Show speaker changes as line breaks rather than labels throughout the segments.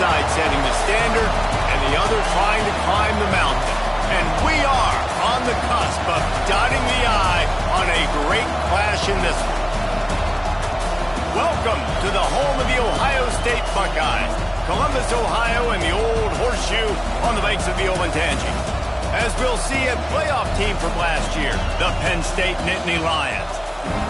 Side setting the standard and the other trying to climb the mountain. And we are on the cusp of dotting the I on a great clash in this one. Welcome to the home of the Ohio State Buckeyes, Columbus, Ohio, and the old horseshoe on the banks of the Ncaa. As we'll see a playoff team from last year, the Penn State Nittany Lions,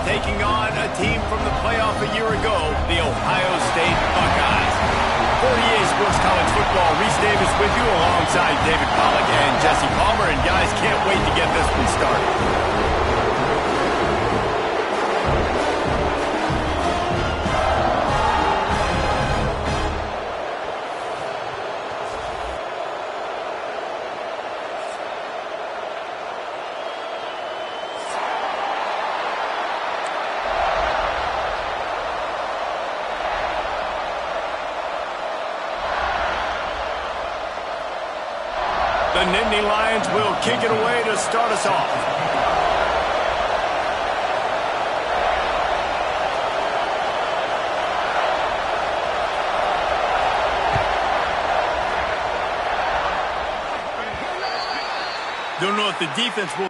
taking on a team from the playoff a year ago, the Ohio State Buckeyes. 48 Sports College Football, Reese Davis with you alongside David Pollack and Jesse Palmer. And guys, can't wait to get this one started. The Nittany Lions will kick it away to start us off. Don't know if the defense will...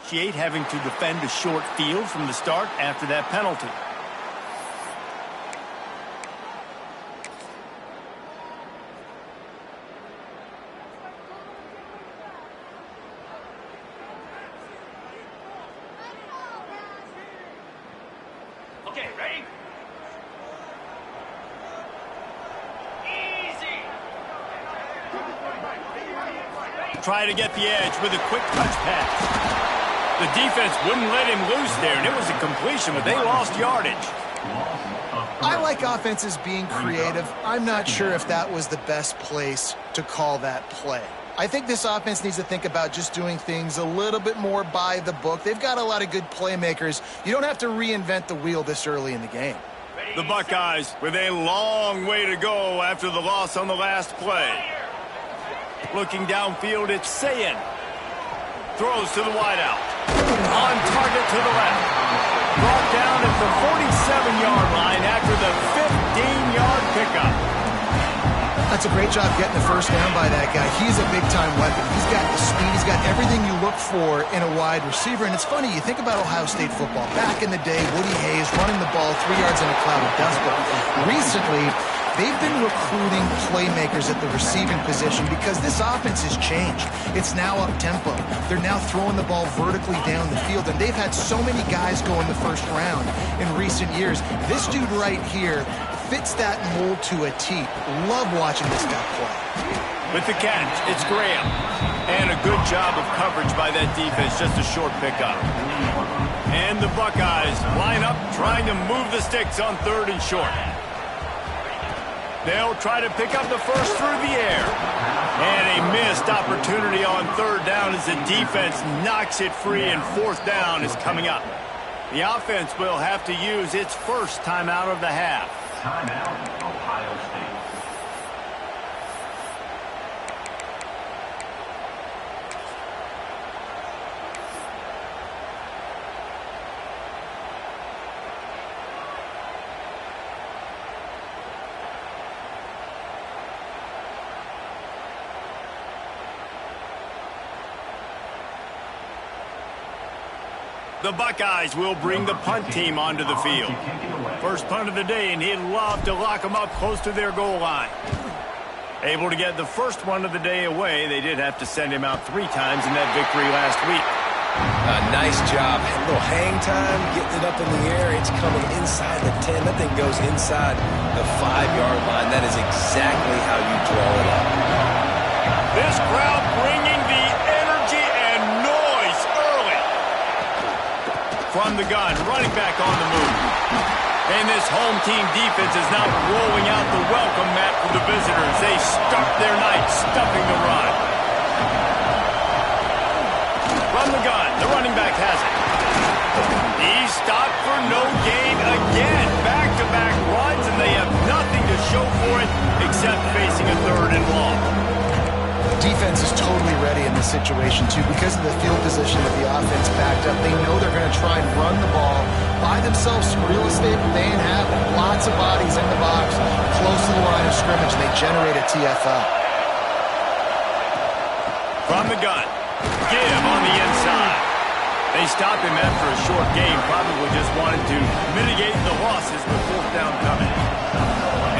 Ncaa having to defend a short field from the start after that penalty.
Okay, ready? Easy.
Try to get the edge with a quick touch pass. The defense wouldn't let him loose there, and it was a completion, but they lost yardage.
I like offenses being creative. I'm not sure if that was the best place to call that play. I think this offense needs to think about just doing things a little bit more by the book. They've got a lot of good playmakers. You don't have to reinvent the wheel this early in the game.
The Buckeyes with a long way to go after the loss on the last play. Looking downfield, it's Ncaa. Throws to the wideout. On target to the left. Brought down at the 47-yard line after the 15-yard pickup.
That's a great job getting the first down by that guy. He's a big-time weapon. He's got the speed. He's got everything you look for in a wide receiver. And it's funny, you think about Ohio State football. Back in the day, Woody Hayes running the ball 3 yards in a cloud of dust. But recently, they've been recruiting playmakers at the receiving position because this offense has changed. It's now up-tempo. They're now throwing the ball vertically down the field, and they've had so many guys go in the first round in recent years. This dude right here fits that mold to a T. Love watching this guy play.
With the catch, it's Graham. And a good job of coverage by that defense, just a short pickup. And the Buckeyes line up, trying to move the sticks on 3rd and short. They'll try to pick up the first through the air. And a missed opportunity on 3rd down as the defense knocks it free, and 4th down is coming up. The offense will have to use its first timeout of the half.
Timeout, Ohio State.
The Buckeyes will bring the punt team onto the field. First punt of the day, and he'd love to lock them up close to their goal line. Able to get the first one of the day away. They did have to send him out 3 times in that victory last week.
Nice job. A little hang time, getting it up in the air. It's coming inside the 10. That thing goes inside the 5-yard line. That is exactly how you draw it up.
This crowd bringing the energy and noise early. From the gun, running back on the move. And this home team defense is now rolling out the welcome mat for the visitors. They start their night stuffing the run. From the gun, the running back has it. He's stopped for no gain again. Back-to-back runs, and they have nothing to show for it except facing a 3rd and long.
Defense is totally ready in this situation, too. Because of the field position that the offense backed up, they know they're going to try and run the ball, buy themselves some real estate, but they ain't have it. Lots of bodies in the box, close to the line of scrimmage, and they generate a TFL.
From the gun, give on the inside. They stopped him after a short game, probably just wanted to mitigate the losses with 4th down coming.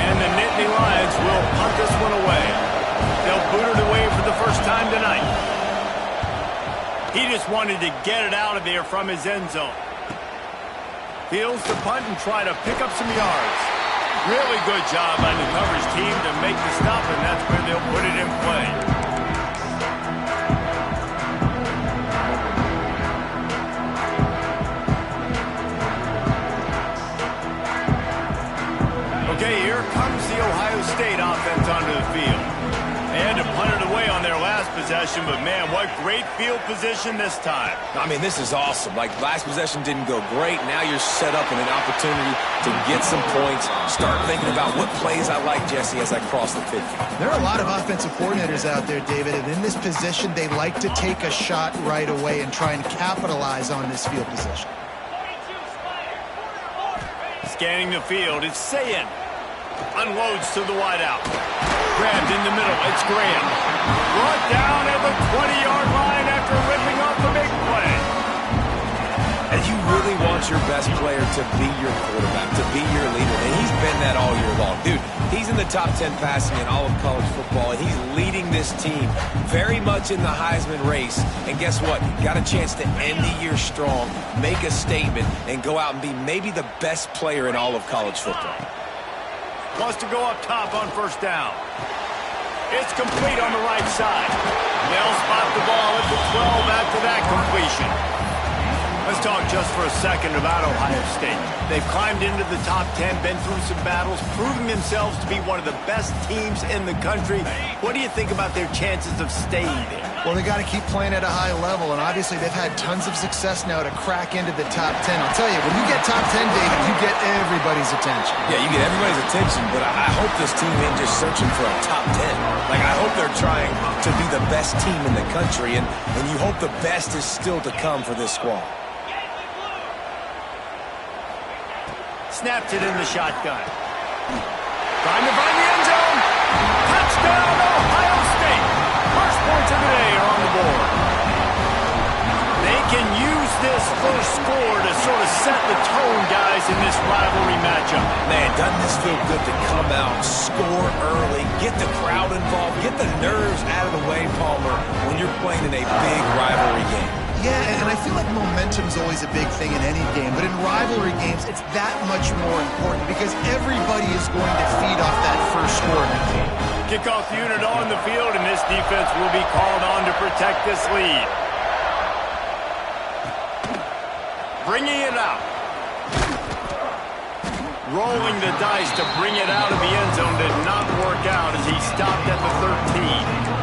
And the Nittany Lions will punt this one away. They'll boot it away for the first time tonight. He just wanted to get it out of there from his end zone. Fields the punt and try to pick up some yards. Really good job by the coverage team to make the stop, and that's where they'll put it in play. Okay, here comes the Ohio State offense onto the field. They had to punt it away on their last possession, but man, what great field position this time.
I mean, this is awesome. Like, last possession didn't go great. Now you're set up in an opportunity to get some points. Start thinking about what plays I like, Jesse, as I cross the 50.
There are a lot of offensive coordinators out there, David, and in this position, they like to take a shot right away and try and capitalize on this field position.
Scanning the field, it's Ncaa. Unloads to the wideout. Grabbed in the middle, it's Graham. Brought down at the 20-yard line after ripping off the big play.
And you really want your best player to be your quarterback, to be your leader. And he's been that all year long. Dude, he's in the top 10 passing in all of college football, and he's leading this team very much in the Heisman race. And guess what? Got a chance to end the year strong, make a statement, and go out and be maybe the best player in all of college football.
Wants to go up top on 1st down. It's complete on the right side. They'll spot the ball at the 12 after that completion. Let's talk just for a second about Ohio State. They've climbed into the top 10, been through some battles, proving themselves to be one of the best teams in the country. What do you think about their chances of staying there?
Well, they got to keep playing at a high level, and obviously they've had tons of success now to crack into the top 10. I'll tell you, when you get top 10, David, you get everybody's attention.
Yeah, you get everybody's attention, but I hope this team ain't just searching for a top 10. Like, I hope they're trying to be the best team in the country, and you hope the best is still to come for this squad.
Snapped it in the shotgun. Trying to find the end zone. Touchdown, Ohio State. First points of the day are on the board. They can use this first score to sort of set the tone, guys, in this rivalry matchup.
Man, doesn't this feel good to come out, score early, get the crowd involved, get the nerves out of the way, Palmer, when you're playing in a big rivalry game.
Yeah, and I feel like momentum's always a big thing in any game, but in rivalry games, it's that much more important because everybody is going to feed off that first score in that game.
Kickoff unit on the field, and this defense will be called on to protect this lead. Bringing it out. Rolling the dice to bring it out of the end zone did not work out as he stopped at the 13.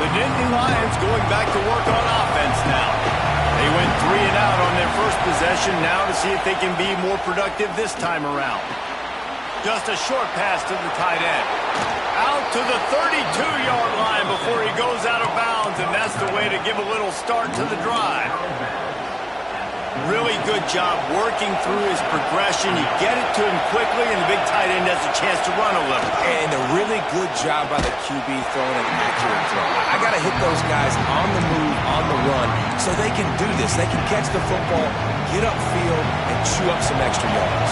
The Nittany Lions going back to work on offense now. They went 3 and out on their first possession, now to see if they can be more productive this time around. Just a short pass to the tight end. Out to the 32-yard line before he goes out of bounds, and that's the way to give a little start to the drive. Really good job working through his progression. You get it to him quickly, and the big tight end has a chance to run a little.
And a really good job by the QB throwing an accurate throw. I got to hit those guys on the move, on the run, so they can do this. They can catch the football, get upfield, and chew up some extra yards.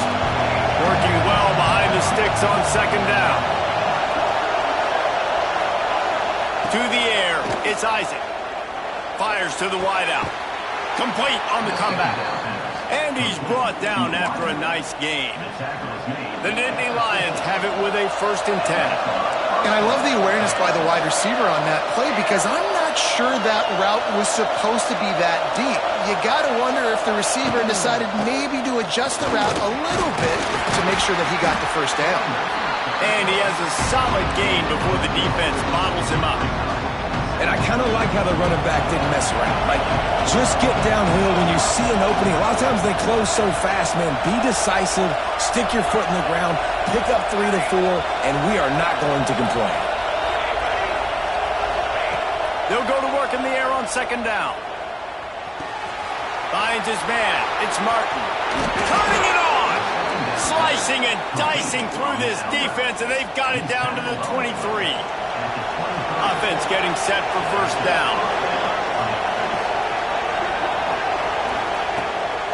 Working well behind the sticks on second down. To the air, it's Isaac. Fires to the wideout. Complete on the comeback. And he's brought down after a nice gain. The Nittany Lions have it with a 1st and 10.
And I love the awareness by the wide receiver on that play because I'm not sure that route was supposed to be that deep. You got to wonder if the receiver decided maybe to adjust the route a little bit to make sure that he got the 1st down.
And he has a solid gain before the defense bottles him up.
And I kind of like how the running back didn't mess around. Like, just get downhill when you see an opening. A lot of times they close so fast, man. Be decisive, stick your foot in the ground, pick up 3 to 4, and we are not going to complain.
They'll go to work in the air on second down. Finds his man. It's Martin. Turning it on! Slicing and dicing through this defense, and they've got it down to the 23. Offense getting set for 1st down.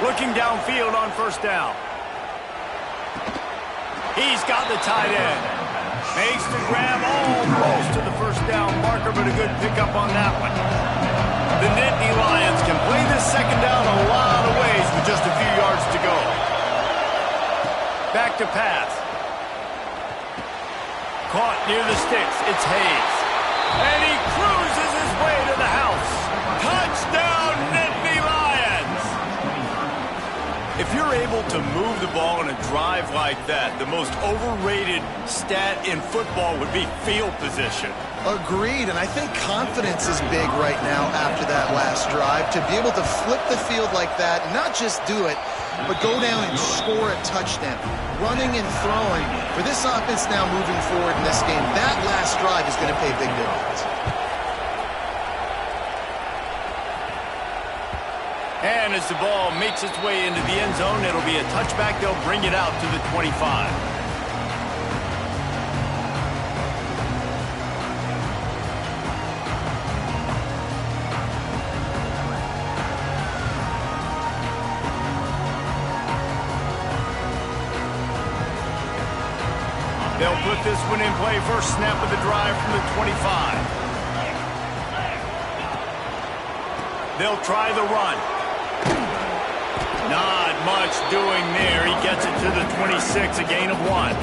Looking downfield on 1st down. He's got the tight end. Makes the grab almost to the 1st down marker, but a good pickup on that one. The Nittany Lions can play this 2nd down a lot of ways with just a few yards to go. Back to pass. Caught near the sticks. It's Hayes. And he cruises his way to the house. Touchdown, Nittany Lions! If you're able to move the ball in a drive like that, the most overrated stat in football would be field position.
Agreed, and I think confidence is big right now after that last drive. To be able to flip the field like that, not just do it, but go down and score a touchdown. Running and throwing. For this offense now moving forward in this game, that last drive is going to pay big dividends.
And as the ball makes its way into the end zone, it'll be a touchback. They'll bring it out to the 25. They'll put this one in play. First snap of the drive from the 25. They'll try the run. Not much doing there. He gets it to the 26, a gain of 1.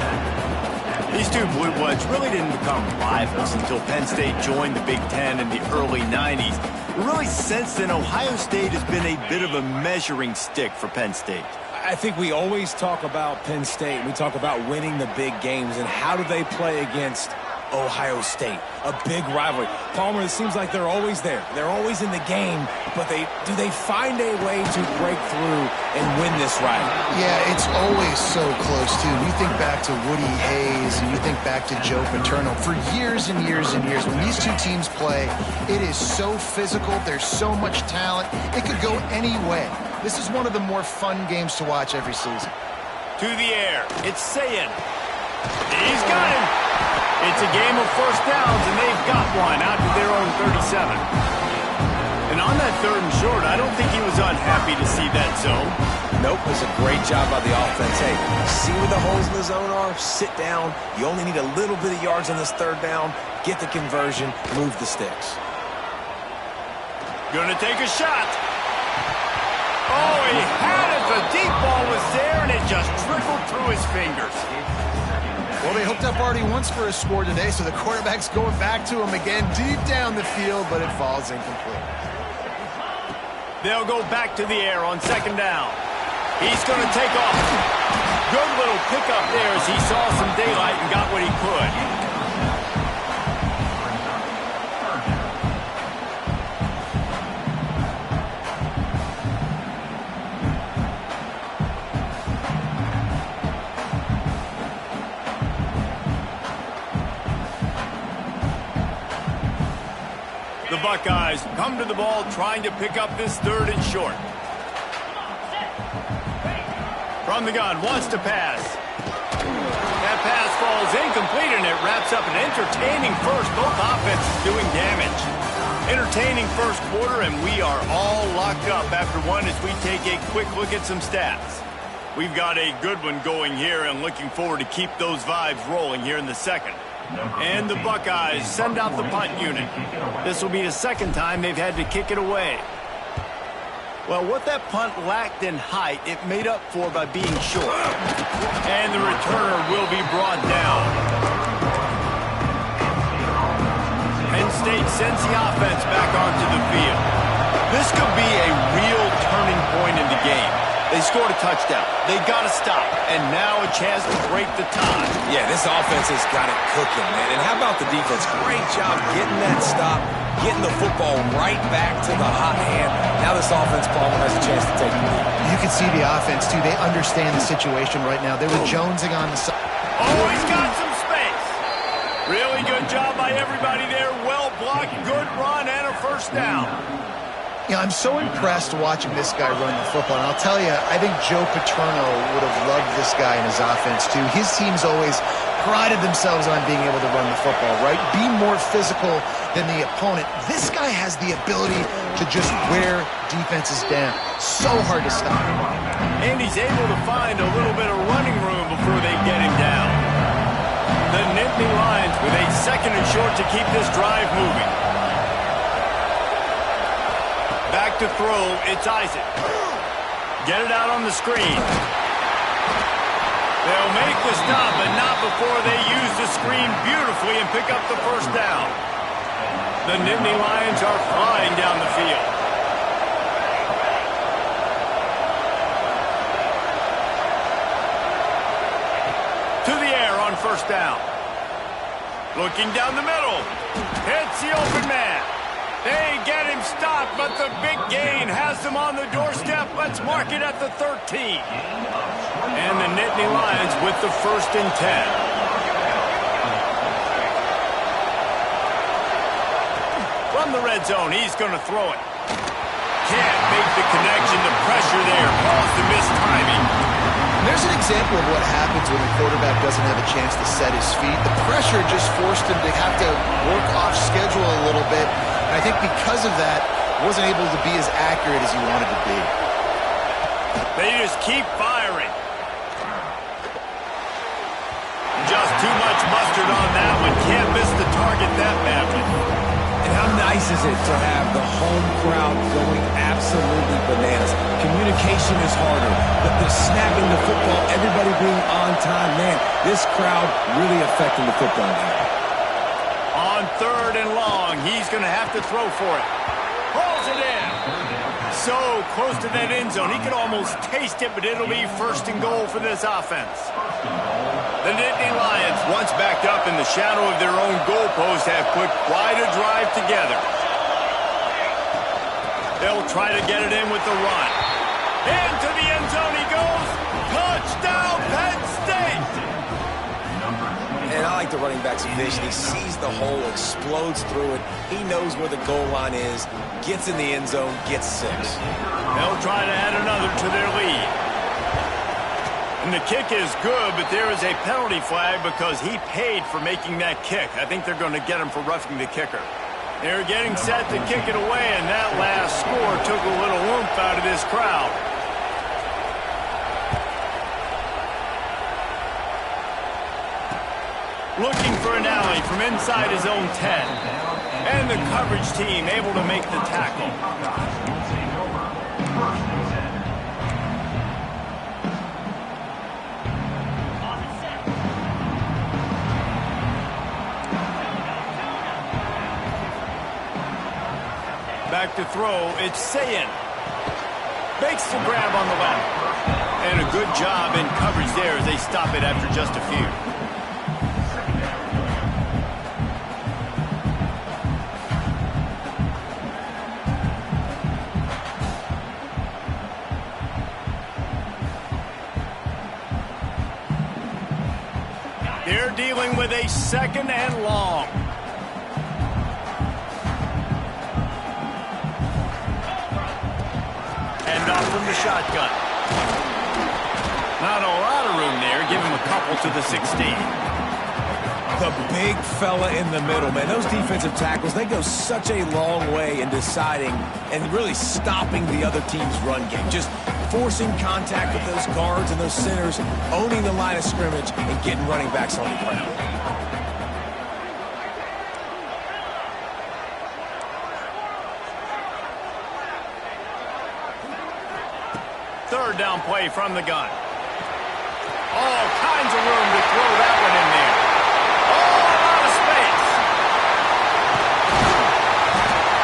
These two Blue Bloods really didn't become rivals until Penn State joined the Big Ten in the early 90s. Really, since then, Ohio State has been a bit of a measuring stick for Penn State.
I think we always talk about Penn State. We talk about winning the big games and how do they play against Ohio State, a big rivalry. Palmer, it seems like they're always there. They're always in the game, but do they find a way to break through and win this rivalry?
Yeah, it's always so close, too. You think back to Woody Hayes and you think back to Joe Paterno. For years and years and years, when these two teams play, it is so physical. There's so much talent. It could go any way. This is one of the more fun games to watch every season.
To the air, it's Sayin. He's got him. It's a game of 1st downs, and they've got one out to their own 37. And on that 3rd and short, I don't think he was unhappy to see that zone.
Nope, it's a great job by the offense. Hey, see where the holes in the zone are, sit down. You only need a little bit of yards on this 3rd down. Get the conversion, move the sticks.
Gonna take a shot. Oh, he had it. The deep ball was there, and it just trickled through his fingers.
Well, they hooked up already once for a score today, so the quarterback's going back to him again deep down the field, but it falls incomplete.
They'll go back to the air on 2nd down. He's going to take off. Good little pickup there as he saw some daylight and got what he could. The Buckeyes come to the ball trying to pick up this 3rd and short. From the gun, wants to pass. That pass falls incomplete, and it wraps up an entertaining first. Both offenses doing damage. Entertaining first quarter, and we are all locked up after one as we take a quick look at some stats. We've got a good one going here, and looking forward to keep those vibes rolling here in the second. And the Buckeyes send out the punt unit. This will be the second time they've had to kick it away. Well, what that punt lacked in height, it made up for by being short. And the returner will be brought down. Penn State sends the offense back onto the field. This could be a real turning point in the game. They scored a touchdown. They got to stop. And now a chance to break the tie.
Yeah, this offense has got it cooking, man. And how about the defense? Great job getting that stop, getting the football right back to the hot hand. Now this offense, Palmer, has a chance to take the lead.
You can see the offense, too. They understand the situation right now. They were jonesing on the side.
Oh, he's got some space. Really good job by everybody there. Well blocked, good run, and a first down.
Yeah, I'm so impressed watching this guy run the football. And I'll tell you, I think Joe Paterno would have loved this guy in his offense, too. His teams always prided themselves on being able to run the football, right? Be more physical than the opponent. This guy has the ability to just wear defenses down. So hard to stop.
And he's able to find a little bit of running room before they get him down. The Nittany Lions with a second and short to keep this drive moving. Back to throw, it's Isaac. Get it out on the screen. They'll make the stop, but not before they use the screen beautifully and pick up the first down. The Nittany Lions are flying down the field. To the air on first down. Looking down the middle. Hits the open man. They get him stopped, but the big gain has them on the doorstep. Let's mark it at the 13. And the Nittany Lions with the 1st and 10. From the red zone, he's going to throw it. Can't make the connection. The pressure there caused the missed timing.
There's an example of what happens when the quarterback doesn't have a chance to set his feet. The pressure just forced him to have to work off schedule a little bit. And I think because of that, wasn't able to be as accurate as he wanted to be.
They just keep firing. Just too much mustard on that one. Can't miss the target that badly.
And how nice is it to have the home crowd going absolutely bananas? Communication is harder. The snapping the football, everybody being on time. Man, this crowd really affecting the football game.
On 3rd and long, he's going to have to throw for it. Pulls it in. So close to that end zone. He could almost taste it, but it'll be 1st and goal for this offense. The Nittany Lions, once backed up in the shadow of their own goalpost, have put quite a drive together. They'll try to get it in with the run. Into the end zone he goes. Touchdown, Penn State!
And I like the running back's vision. He sees the hole, explodes through it. He knows where the goal line is, gets in the end zone, gets 6.
They'll try to add another to their lead. And the kick is good, but there is a penalty flag because he paid for making that kick. I think they're going to get him for roughing the kicker. They're getting set to kick it away, and that last score took a little oomph out of this crowd. Looking for an alley from inside his own 10. And the coverage team able to make the tackle. Back to throw, it's Ncaa. Makes the grab on the left. And a good job in coverage there as they stop it after just a few. They're dealing with a 2nd and long. And off from the shotgun. Not a lot of room there. Give him a couple to the 16.
The big fella in the middle, man. Those defensive tackles, they go such a long way in deciding and really stopping the other team's run game. Just forcing contact with those guards and those centers, owning the line of scrimmage, and getting running backs on the ground.
Third down play from the gun. All kinds of room to throw that one in there. Oh, a lot of space.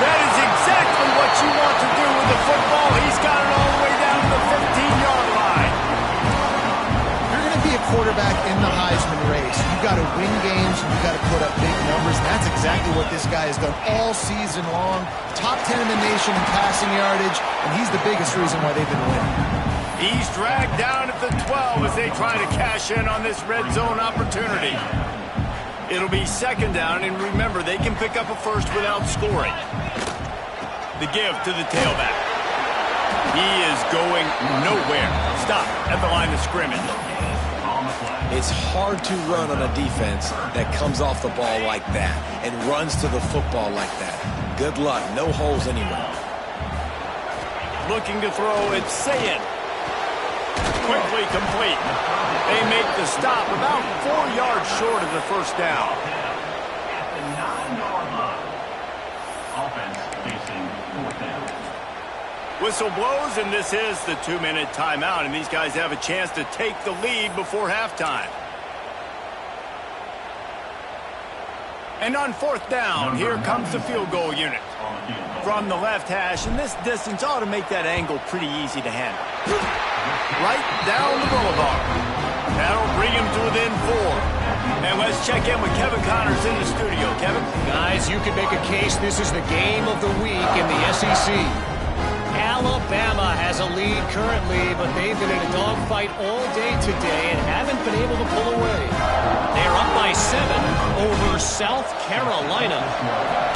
That is exactly what you want to do with the football. He's got it all the way down to the 15-yard line.
You're going to be a quarterback in the Heisman race. You've got to win games. You've got to put up big numbers. And that's exactly what this guy has done all season long. Top 10 in the nation in passing yardage, and he's the biggest reason why they've been winning.
He's dragged down at the 12 as they try to cash in on this red zone opportunity. It'll be second down, and remember, they can pick up a first without scoring. The give to the tailback. He is going nowhere. Stop at the line of scrimmage.
It's hard to run on a defense that comes off the ball like that and runs to the football like that. Good luck. No holes anywhere.
Looking to throw, it's Ncaa. Quickly complete. They make the stop about 4 yards short of the first down.
At the 9-yard line. Offense facing fourth down.
Whistle blows, and this is the 2-minute timeout, and these guys have a chance to take the lead before halftime. And on fourth down, here comes the field goal unit. From the left hash, and this distance ought to make that angle pretty easy to handle. Right down the boulevard. That'll bring him to within 4. And let's check in with Kevin Connors in the studio. Kevin?
Guys, you can make a case this is the game of the week in the SEC. Alabama has a lead currently, but they've been in a dogfight all day today and haven't been able to pull away. They're up by 7 over South Carolina.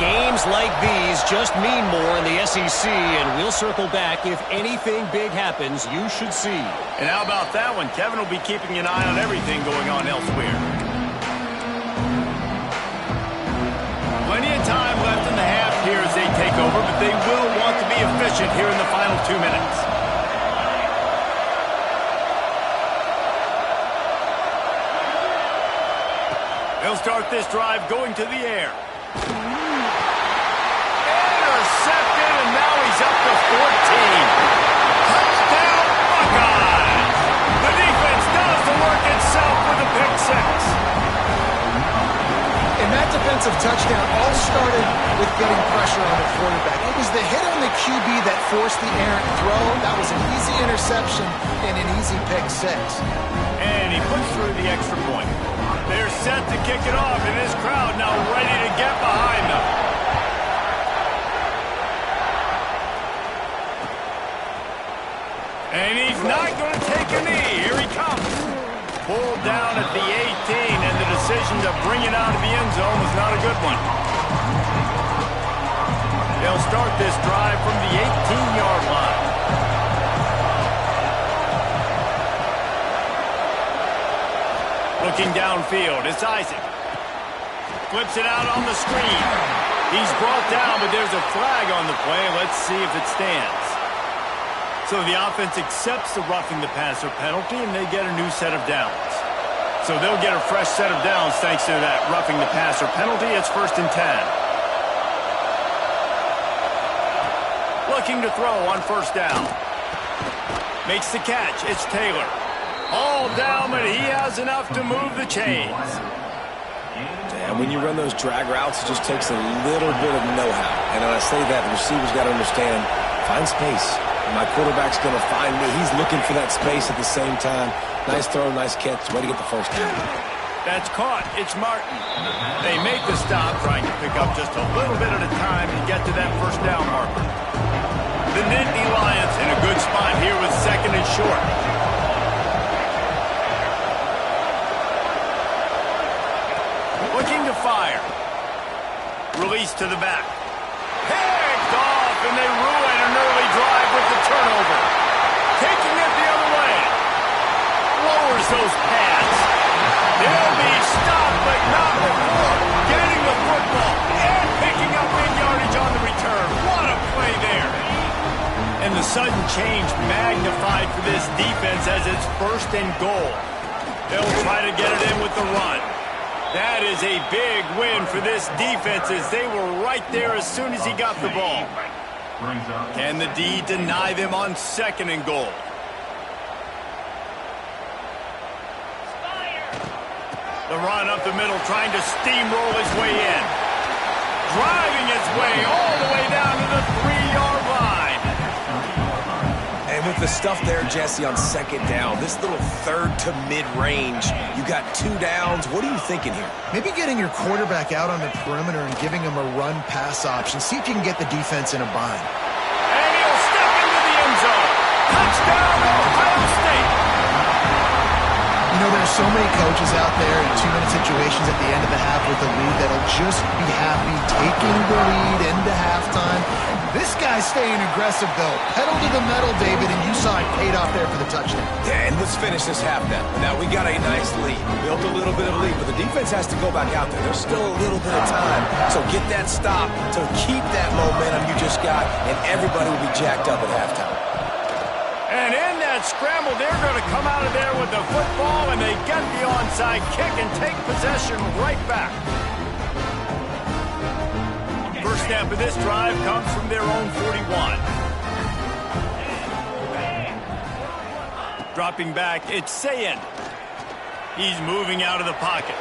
Games like these just mean more in the SEC, and we'll circle back if anything big happens you should see.
And how about that one? Kevin will be keeping an eye on everything going on elsewhere. Plenty of time left in the half here as they take over, but they will want to be efficient here in the final 2 minutes. They'll start this drive going to the air. Intercepted, and now he's up to 14. Touchdown, Buckeyes! The defense does the work itself with a pick 6.
And that defensive touchdown all started with getting pressure on the quarterback. It was the hit on the QB that forced the errant throw. That was an easy interception and an easy pick 6.
And he puts through the extra point. They're set to kick it off, and this crowd now ready to get behind them. And he's not going to take a knee. Here he comes. Pulled down at the 18, and the decision to bring it out of the end zone was not a good one. They'll start this drive from the 18-yard line. Looking downfield, it's Isaac. Flips it out on the screen. He's brought down, but there's a flag on the play. Let's see if it stands. So the offense accepts the roughing the passer penalty, and they get a new set of downs. So they'll get a fresh set of downs thanks to that roughing the passer penalty. It's 1st and 10. Looking to throw on first down. Makes the catch. It's Taylor. All down, but he has enough to move the chains.
And when you run those drag routes, it just takes a little bit of know-how. And when I say that, the receiver's got to understand, find space. My quarterback's going to find me. He's looking for that space at the same time. Nice throw, nice catch. Way to get the first down.
That's caught. It's Martin. They make the stop, trying to pick up just a little bit at a time to get to that first down marker. The Nittany Lions in a good spot here with 2nd and short. Looking to fire. Release to the back. Picked off, and they ruin an early drive with the turnover. Taking it the other sudden change magnified for this defense as it's 1st and goal. They'll try to get it in with the run. That is a big win for this defense as they were right there as soon as he got the ball. Can the D deny them on 2nd and goal? The run up the middle, trying to steamroll his way in. Driving his way all the way down to the 3-yard line.
And with the stuff there, Jesse, on 2nd down, this little 3rd to mid-range, you got 2 downs. What are you thinking here?
Maybe getting your quarterback out on the perimeter and giving him a run-pass option. See if you can get the defense in a bind.
And he'll step into the end zone. Touchdown, Ohio State.
You know, there's so many coaches out there in 2-minute situations at the end of the half with the lead that'll just be happy taking the lead into halftime. This guy's staying aggressive, though. Pedal to the metal, David, and you saw it paid off there for the touchdown.
Yeah, and let's finish this half then. Now, we got a nice lead. Built a little bit of a lead, but the defense has to go back out there. There's still a little bit of time. So get that stop to keep that momentum you just got, and everybody will be jacked up at halftime.
And in that scramble, they're going to come out of there with the football, and they get the onside kick and take possession right back. First snap of this drive comes from their own 41. Dropping back, it's Ncaa. He's moving out of the pocket.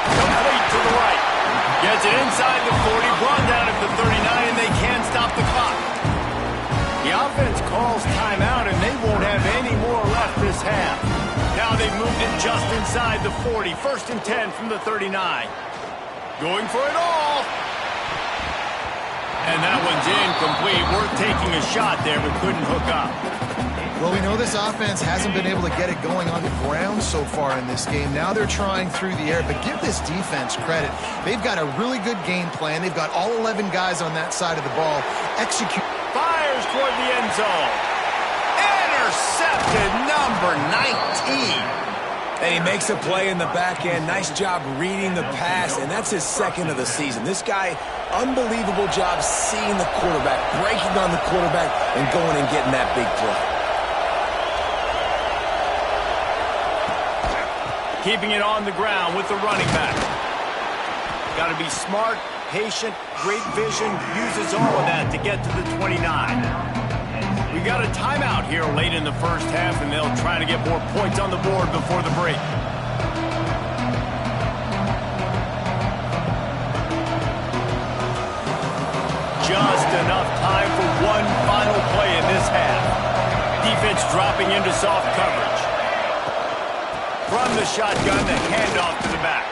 Complete to the right. Gets it inside the 40, brought down at the 39, and they can't stop the clock. The offense calls timeout, and they won't have any more left this half. Now they've moved it just inside the 40. 1st and 10 from the 39. Going for it all. And that one's incomplete. Worth taking a shot there, but couldn't hook up.
Well, we know this offense hasn't been able to get it going on the ground so far in this game. Now they're trying through the air, but give this defense credit. They've got a really good game plan. They've got all 11 guys on that side of the ball. Execute.
Fires toward the end zone. Intercepted, number 19.
And he makes a play in the back end. Nice job reading the pass, and that's his 2nd of the season. This guy, unbelievable job seeing the quarterback, breaking on the quarterback, and going and getting that big play.
Keeping it on the ground with the running back. Got to be smart, patient, great vision, uses all of that to get to the 29. We got a timeout here late in the first half, and they'll try to get more points on the board before the break. Just enough time for one final play in this half. Defense dropping into soft coverage. From the shotgun, the handoff to the back.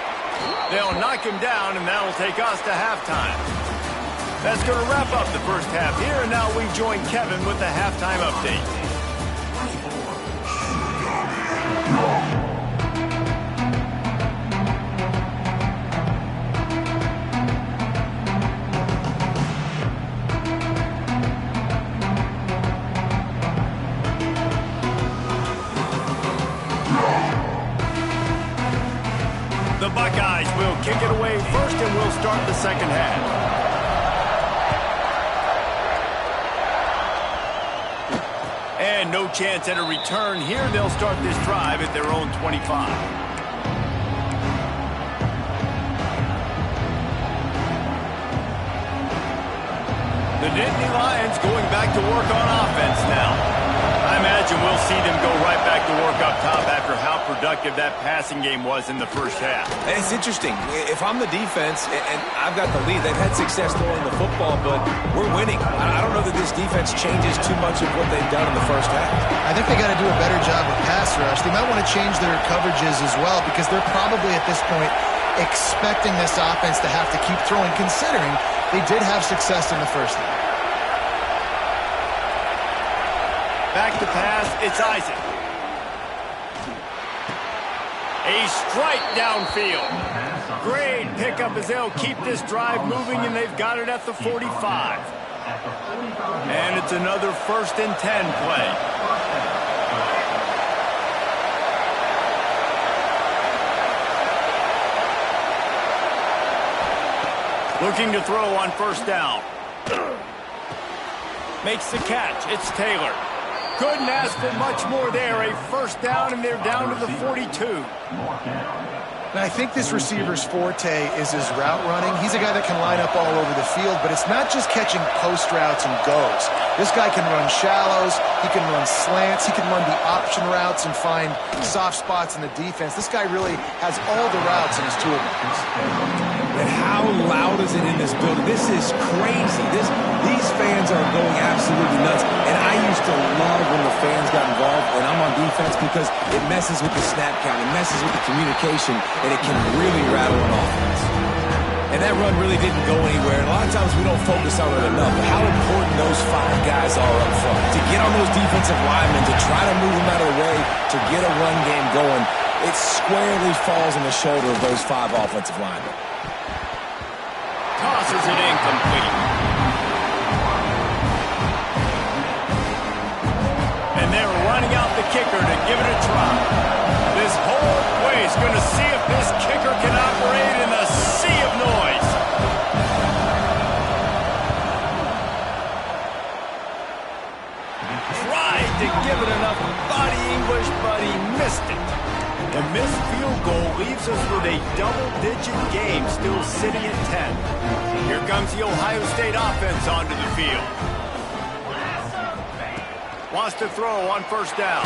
They'll knock him down, and that'll take us to halftime. That's going to wrap up the first half here, and now we join Kevin with the halftime update. The Buckeyes will kick it away first, and we'll start the second half. And no chance at a return here. They'll start this drive at their own 25. The Nittany Lions going back to work on offense now. I imagine we'll see them go right back to work up top after how productive that passing game was in the first half.
It's interesting. If I'm the defense and I've got the lead, they've had success throwing the football, but we're winning. I don't know that this defense changes too much of what they've done in the first half.
I think they got to do a better job with pass rush. They might want to change their coverages as well because they're probably at this point expecting this offense to have to keep throwing, considering they did have success in the first half.
Back to pass, it's Isaac. A strike downfield. Great pickup as they'll keep this drive moving, and they've got it at the 45. And it's another 1st and 10 play. Looking to throw on 1st down. Makes the catch. It's Taylor. Couldn't ask for much more there. A first down, and they're down to the 42.
And I think this receiver's forte is his route running. He's a guy that can line up all over the field, but it's not just catching post routes and goes. This guy can run shallows, he can run slants, he can run the option routes and find soft spots in the defense. This guy really has all the routes in his toolbox.
And how loud is it in this building? This is crazy. These fans are going absolutely nuts. And I used to love when the fans got involved when I'm on defense because it messes with the snap count, it messes with the communication, and it can really rattle an offense. And that run really didn't go anywhere. And a lot of times we don't focus on it enough. But how important those 5 guys are up front. To get on those defensive linemen, to try to move them out of the way, to get a run game going, it squarely falls on the shoulder of those 5 offensive linemen.
Tosses it incomplete. And they're running out the kicker to give it a try. This whole place going to see if this kicker can operate in a sea of noise. Tried to give it enough body English, but he missed it. The missed field goal leaves us with a double-digit game still sitting at 10. Here comes the Ohio State offense onto the field. Wants to throw on first down.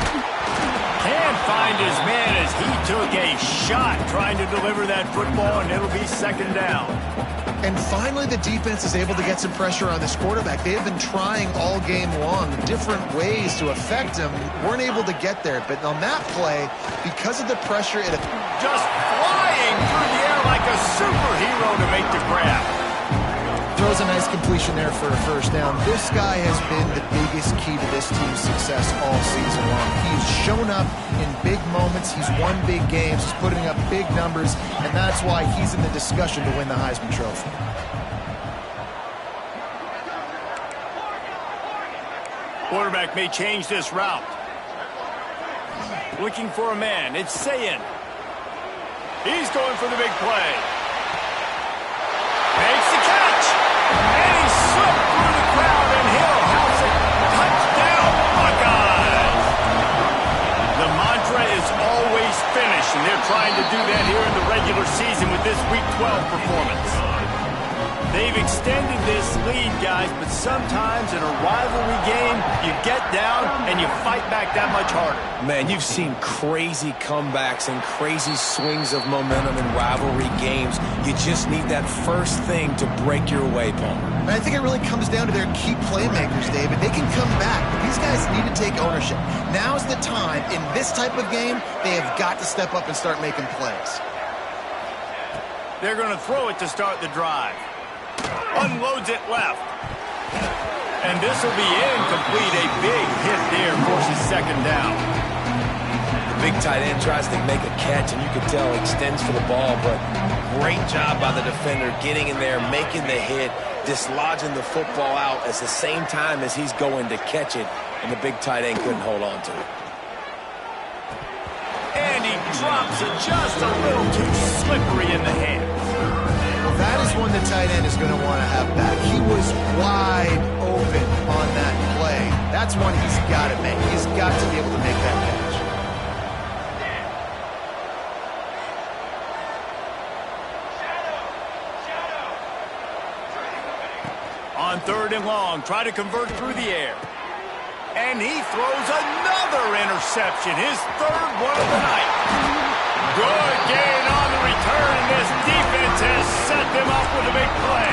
Can't find his man as he took a shot trying to deliver that football, and it'll be second down.
And finally, the defense is able to get some pressure on this quarterback. They have been trying all game long different ways to affect him. Weren't able to get there. But on that play, because of the pressure, it
just flying through the air like a superhero to make the grab.
Throws a nice completion there for a first down. This guy has been the biggest key to this team's success all season long. He's shown up in big moments. He's won big games. He's putting up big numbers, and that's why he's in the discussion to win the Heisman Trophy.
Quarterback may change this route. Looking for a man. It's Ncaa. He's going for the big play. Makes the catch. And he slipped through the crowd, and he'll house it. Touchdown, Buckeyes. The mantra is always finish, and they're trying to do that here in the regular season with this Week 12 performance. They've extended this lead, guys, but sometimes in a rivalry game, you get down and you fight back that much harder.
Man, you've seen crazy comebacks and crazy swings of momentum in rivalry games. You just need that first thing to break your way, Palmer.
And I think it really comes down to their key playmakers, David. They can come back, but these guys need to take ownership. Now's the time. In this type of game, they have got to step up and start making plays.
They're going to throw it to start the drive. Unloads it left. And this will be incomplete. A big hit there forces second down.
The big tight end tries to make a catch, and you can tell extends for the ball, but great job by the defender getting in there, making the hit, dislodging the football out at the same time as he's going to catch it, and the big tight end couldn't hold on to it.
And he drops it just a little too slippery in the hands.
That is one the tight end is going to want to have back. He was wide open on that play. That's one he's got to make. He's got to be able to make that catch.
On third and long, try to convert through the air. And he throws another interception, his third one of the night. Good gain on the return, and this defense has set them up with a big play.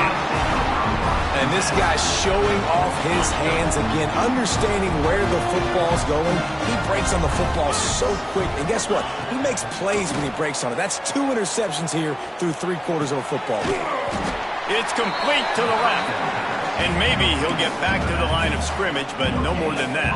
And this guy's showing off his hands again, understanding where the football's going. He breaks on the football so quick, and guess what? He makes plays when he breaks on it. That's 2 interceptions here through 3/4 of a football game.
It's complete to the left. And maybe he'll get back to the line of scrimmage, but no more than that.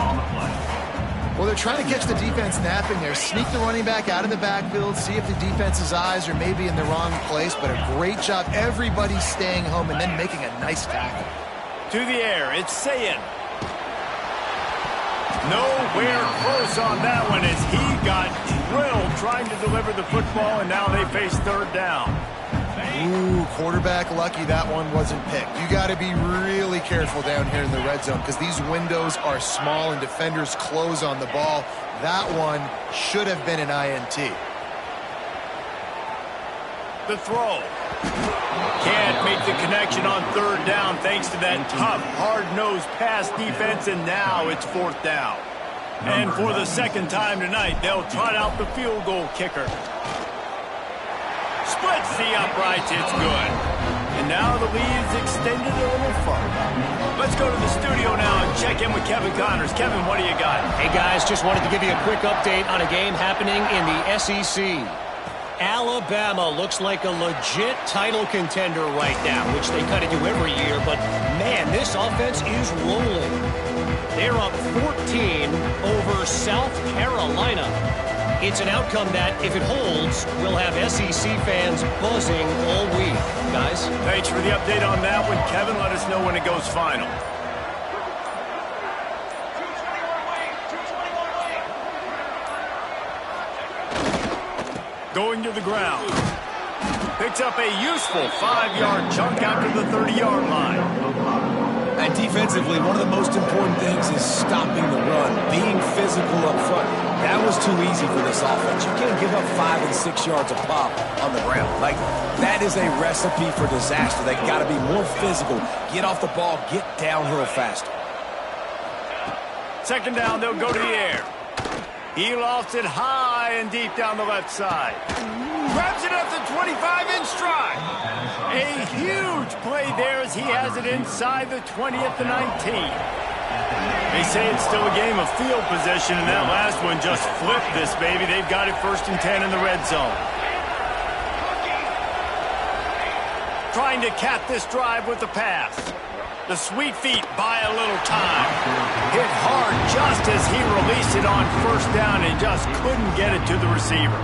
Well, they're trying to catch the defense napping there. Sneak the running back out of the backfield, see if the defense's eyes are maybe in the wrong place, but a great job. Everybody staying home and then making a nice tackle.
To the air, it's Ncaa. Nowhere close on that one as he got drilled trying to deliver the football, and now they face third down.
Ooh, quarterback lucky that one wasn't picked. You got to be really careful down here in the red zone because these windows are small and defenders close on the ball. That one should have been an INT.
The throw. Can't make the connection on third down thanks to that tough, hard-nosed pass defense, and now it's fourth down. And for the second time tonight, they'll trot out the field goal kicker. Splits the uprights, it's good. And now the lead's extended a little further. Let's go to the studio now and check in with Kevin Connors. Kevin, what do you got?
Hey, guys, just wanted to give you a quick update on a game happening in the SEC. Alabama looks like a legit title contender right now, which they kind of do every year, but man, this offense is rolling. They're up 14 over South Carolina. It's an outcome that, if it holds, will have SEC fans buzzing all week. Guys?
Thanks for the update on that one, Kevin. Let us know when it goes final. Going to the ground. Picks up a useful 5-yard chunk after the 30-yard line.
And defensively, one of the most important things is stopping the run, being physical up front. That was too easy for this offense. You can't give up 5 and 6 yards a pop on the ground. Like, that is a recipe for disaster. They got to be more physical, get off the ball, get downhill faster.
Second down, they'll go to the air. He lofts it high and deep down the left side. Grabs it at the 25 in stride. A huge play there as he has it inside the 20 at the 19. They say it's still a game of field position, and that last one just flipped this baby. They've got it 1st and 10 in the red zone. Trying to cap this drive with the pass. The sweet feet buy a little time. Hit hard just as he released it on 1st down and just couldn't get it to the receiver.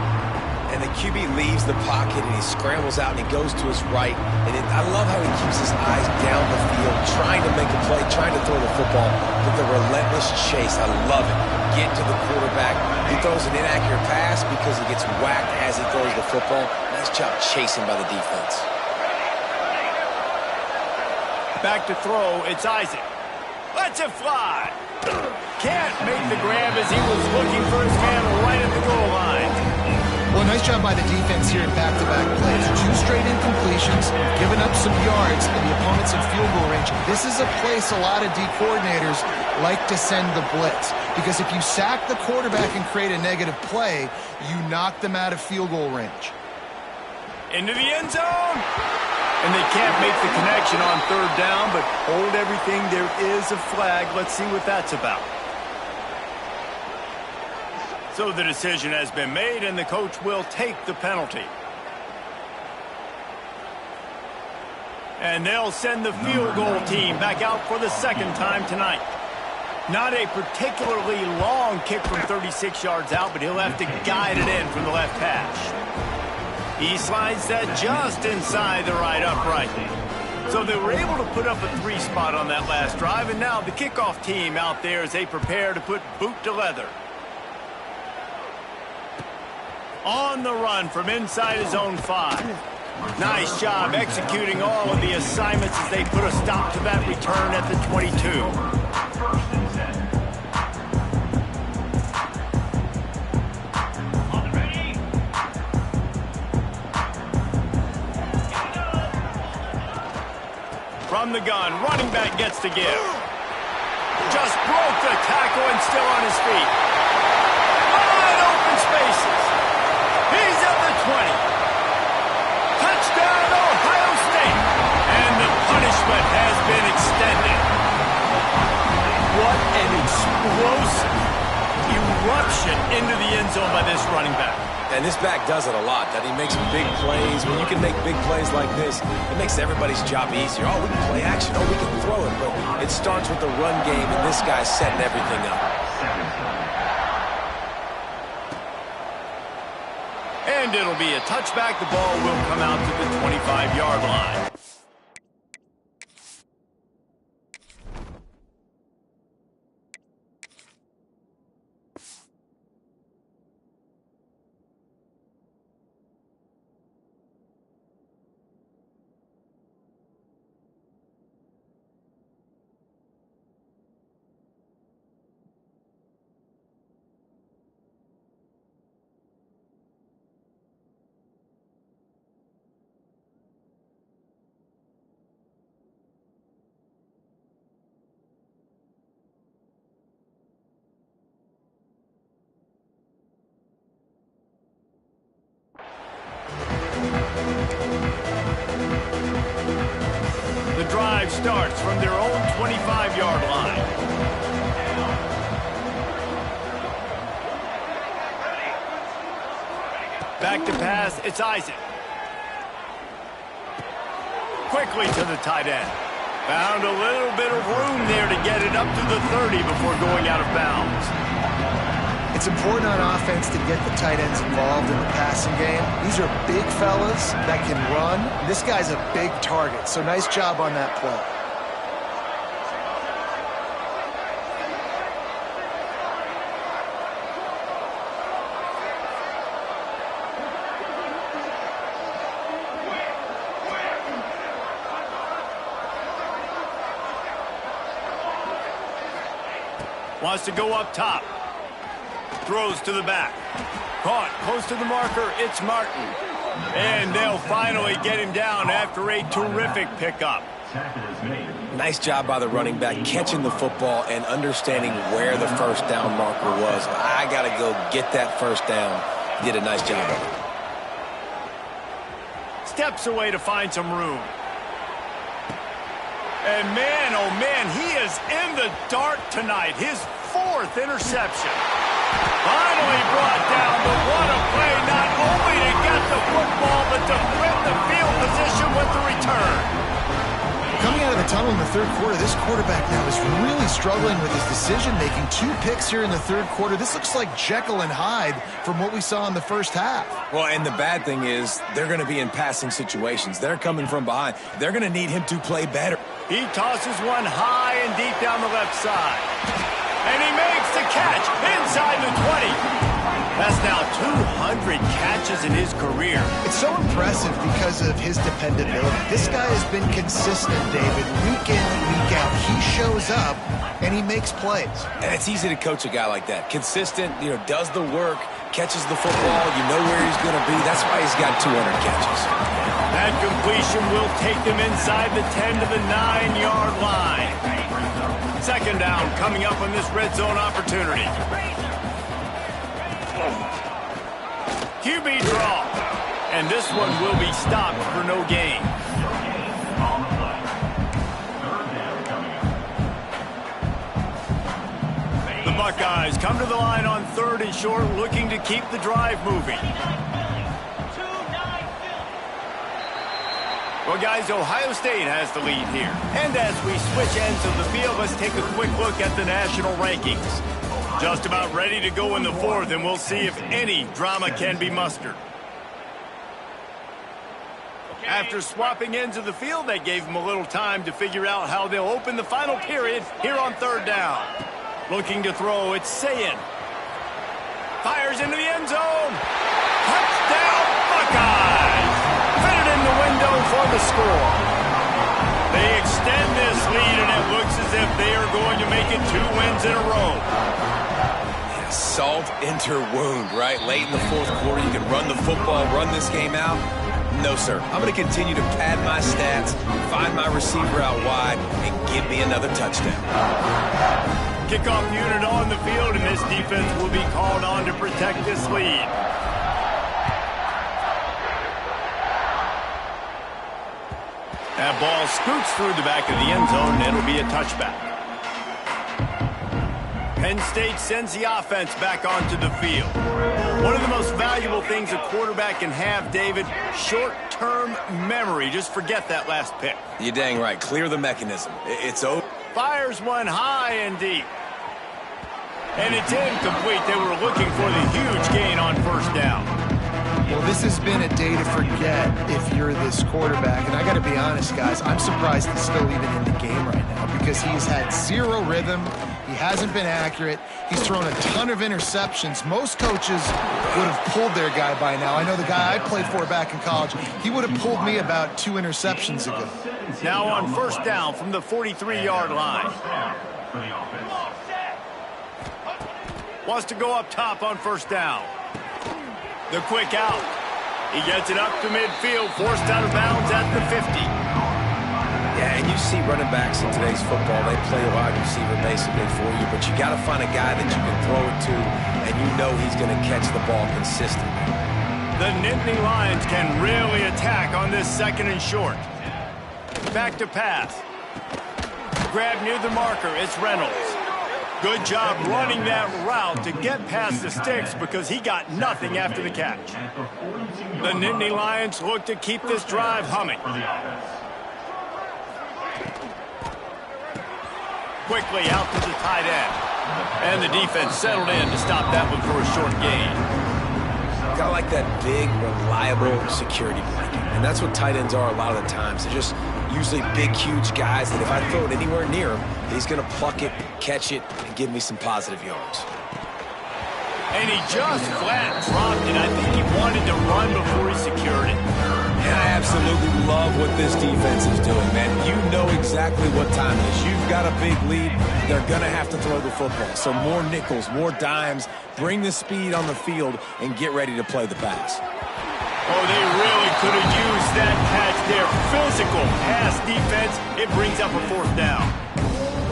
And the QB leaves the pocket and he scrambles out and he goes to his right. And I love how he keeps his eyes down the field, trying to make a play, trying to throw the football with the relentless chase. I love it. Get to the quarterback. He throws an inaccurate pass because he gets whacked as he throws the football. Nice job chasing by the defense.
Back to throw, it's Isaac. Lets it fly. Can't make the grab as he was looking for his man right at the goal line.
Well, nice job by the defense here in back-to-back plays. 2 straight incompletions, giving up some yards, and the opponent's in field goal range. This is a place a lot of D coordinators like to send the blitz, because if you sack the quarterback and create a negative play, you knock them out of field goal range.
Into the end zone. And they can't make the connection on 3rd down, but hold everything. There is a flag. Let's see what that's about. So the decision has been made, and the coach will take the penalty. And they'll send the field goal team back out for the 2nd time tonight. Not a particularly long kick from 36 yards out, but he'll have to guide it in from the left hash. He slides that just inside the right upright. So they were able to put up a 3 spot on that last drive, and now the kickoff team out there as they prepare to put boot to leather. On the run from inside his own 5. Nice job executing all of the assignments as they put a stop to that return at the 22. From the gun, running back gets to give. Just broke the tackle and still on his feet. Wide open spaces. He's at the 20. Touchdown, Ohio State. And the punishment has been extended. What an explosive eruption into the end zone by this running back.
And this back does it a lot, that he makes big plays. When you can make big plays like this, it makes everybody's job easier. Oh, we can play action. Oh, we can throw it. But it starts with the run game, and this guy's setting everything up.
And it'll be a touchback. The ball will come out to the 25-yard line. it starts from their own 25-yard line. Back to pass, it's Isaac. Quickly to the tight end. Found a little bit of room there to get it up to the 30 before going out of bounds.
It's important on offense to get the tight ends involved in the passing game. These are big fellas that can run. This guy's a big target, so nice job on that play.
Wants to go up top. Throws to the back. Caught close to the marker. It's Martin. And they'll finally get him down after a terrific pickup.
Nice job by the running back, catching the football and understanding where the first down marker was. I got to go get that first down. Did a nice job of it.
Steps away to find some room. And man, oh man, he is in the dark tonight. His 4th interception. Finally brought down, but what a play, not only to get the football, but to flip the field position with the return.
Coming out of the tunnel in the third quarter, this quarterback now is really struggling with his decision-making. 2 picks here in the third quarter. This looks like Jekyll and Hyde from what we saw in the first half.
Well, and the bad thing is they're going to be in passing situations. They're coming from behind. They're going to need him to play better.
He tosses one high and deep down the left side. And he makes the catch inside the 20. That's now 200 catches in his career.
It's so impressive because of his dependability. This guy has been consistent, David, week in, week out. He shows up, and he makes plays.
And it's easy to coach a guy like that. Consistent, does the work, catches the football, you know where he's going to be. That's why he's got 200 catches.
That completion will take them inside the 10 to the 9-yard line. Second down coming up on this red zone opportunity. QB draw. And this one will be stopped for no gain. The Buckeyes come to the line on 3rd and short, looking to keep the drive moving. Well, guys, Ohio State has the lead here. And as we switch ends of the field, let's take a quick look at the national rankings. Just about ready to go in the 4th, and we'll see if any drama can be mustered. After swapping ends of the field, that gave them a little time to figure out how they'll open the final period here on 3rd down. Looking to throw, it's Ncaa. Fires into the end zone. Touchdown, Buckeyes! Fitted in the window for the score. They extend this lead, and it looks as if they are going to make it 2 wins in a row.
Salt into wound, right? Late in the 4th quarter, you can run the football, run this game out. No, sir. I'm going to continue to pad my stats, find my receiver out wide, and give me another touchdown.
Kickoff unit on the field, and this defense will be called on to protect this lead. That ball scoots through the back of the end zone, and it'll be a touchback. Penn State sends the offense back onto the field. One of the most valuable things a quarterback can have, David, short-term memory. Just forget that last pick.
You're dang right. Clear the mechanism. It's over.
Fires one high and deep. And it's incomplete. They were looking for the huge gain on 1st down.
Well, this has been a day to forget if you're this quarterback. And I got to be honest, guys, I'm surprised he's still even in the game right now because he's had 0 rhythm. He hasn't been accurate. He's thrown a ton of interceptions. Most coaches would have pulled their guy by now. I know the guy I played for back in college, he would have pulled me about 2 interceptions ago.
Now on 1st down from the 43-yard line. Wants to go up top on 1st down. The quick out. He gets it up to midfield, forced out of bounds at the 50.
Yeah, and you see running backs in today's football, they play a wide receiver basically for you, but you got to find a guy that you can throw it to, and you know he's going to catch the ball consistently.
The Nittany Lions can really attack on this 2nd and short. Back to pass. grab near the marker. It's Reynolds. Good job running that route to get past the sticks because he got nothing after the catch. The Nittany Lions look to keep this drive humming. Quickly out to the tight end. And the defense settled in to stop that one for a short gain.
Got like that big, reliable security blanket. And that's what tight ends are a lot of the times. They're just usually big, huge guys that if I throw it anywhere near him, he's going to pluck it, catch it, and give me some positive yards.
And he just flat dropped it. I think he wanted to run before he secured it.
And I absolutely love what this defense is doing, man. You know exactly what time it is. You've got a big lead. They're going to have to throw the football. So more nickels, more dimes, bring the speed on the field, and get ready to play the pass.
Oh, they really could have used that catch there. Physical pass defense. It brings up a fourth down.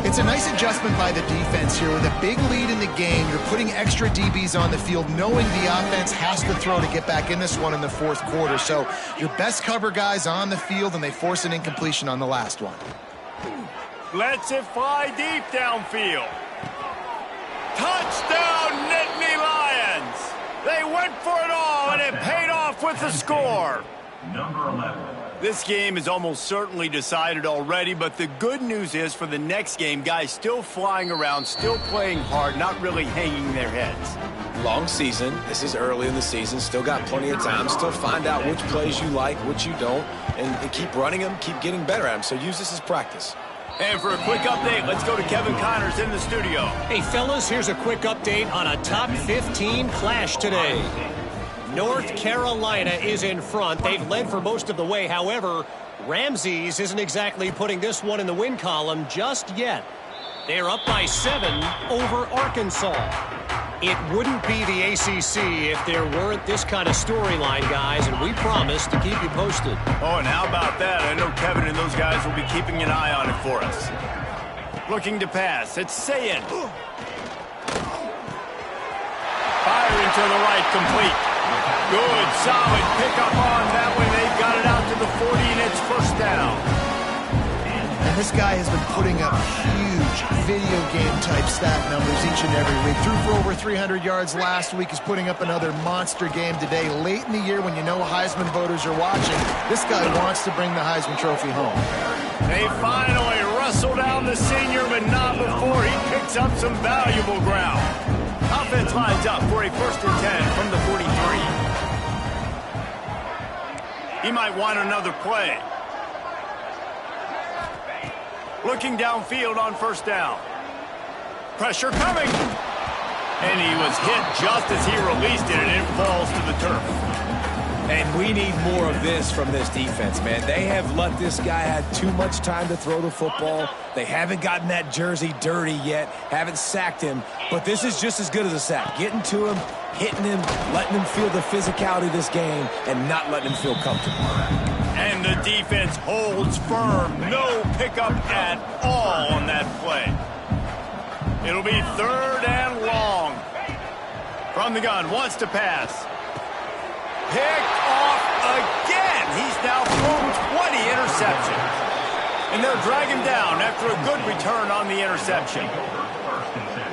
It's a nice adjustment by the defense here. With a big lead in the game, you're putting extra DBs on the field, knowing the offense has to throw to get back in this one in the fourth quarter. So your best cover guys on the field, and they force an incompletion on the last one.
Lets it fly deep downfield. Touchdown, Nittany Lions! They went for it all, and it paid off with the score.
Number 11.
This game is almost certainly decided already, but the good news is for the next game, guys still flying around, still playing hard, not really hanging their heads.
Long season. This is early in the season. Still got plenty of time. Still find out which plays you like, which you don't, and keep running them, keep getting better at them. So use this as practice.
And for a quick update, let's go to Kevin Connors in the studio.
Hey, fellas, here's a quick update on a top 15 clash today. North Carolina is in front. They've led for most of the way. However, Ramses isn't exactly putting this one in the win column just yet. They're up by 7 over Arkansas. It wouldn't be the ACC if there weren't this kind of storyline, guys, and we promise to keep you posted.
Oh, and how about that? I know Kevin and those guys will be keeping an eye on it for us. Looking to pass. It's Sayin. Firing to the right, complete. Good, solid pickup on that one. They've got it out to the 40, and it's first down.
And this guy has been putting up huge video game-type stat numbers each and every week. Threw for over 300 yards last week. He's putting up another monster game today. Late in the year, when you know Heisman voters are watching, this guy wants to bring the Heisman Trophy home.
They finally wrestle down the senior, but not before he picks up some valuable ground. Offense lines up for a 1st and 10 from the 43. He might want another play. Looking downfield on first down. Pressure coming. And he was hit just as he released it, and it falls to the turf.
And we need more of this from this defense, man. They have let this guy have too much time to throw the football. They haven't gotten that jersey dirty yet, haven't sacked him, but this is just as good as a sack. Getting to him, hitting him, letting him feel the physicality of this game, and not letting him feel comfortable.
And the defense holds firm. No pickup at all on that play. It'll be 3rd and long. From the gun, wants to pass. Picked off again. He's now thrown 20 interceptions. And they'll drag him down after a good return on the interception.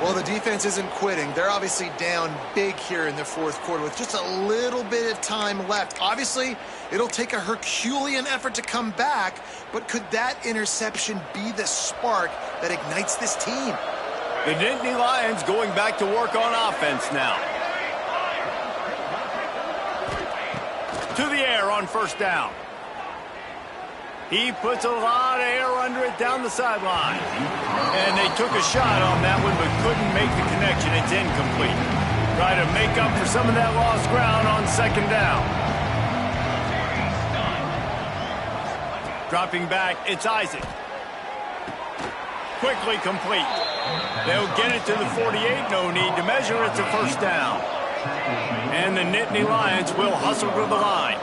Well, the defense isn't quitting. They're obviously down big here in the fourth quarter with just a little bit of time left. Obviously, it'll take a Herculean effort to come back, but could that interception be the spark that ignites this team?
The Nittany Lions going back to work on offense now. To the air on first down. He puts a lot of air under it down the sideline. And they took a shot on that one, but couldn't make the connection. It's incomplete. Try to make up for some of that lost ground on second down. Dropping back, it's Isaac. Quickly complete. They'll get it to the 48. No need to measure. It's a first down. And the Nittany Lions will hustle to the line.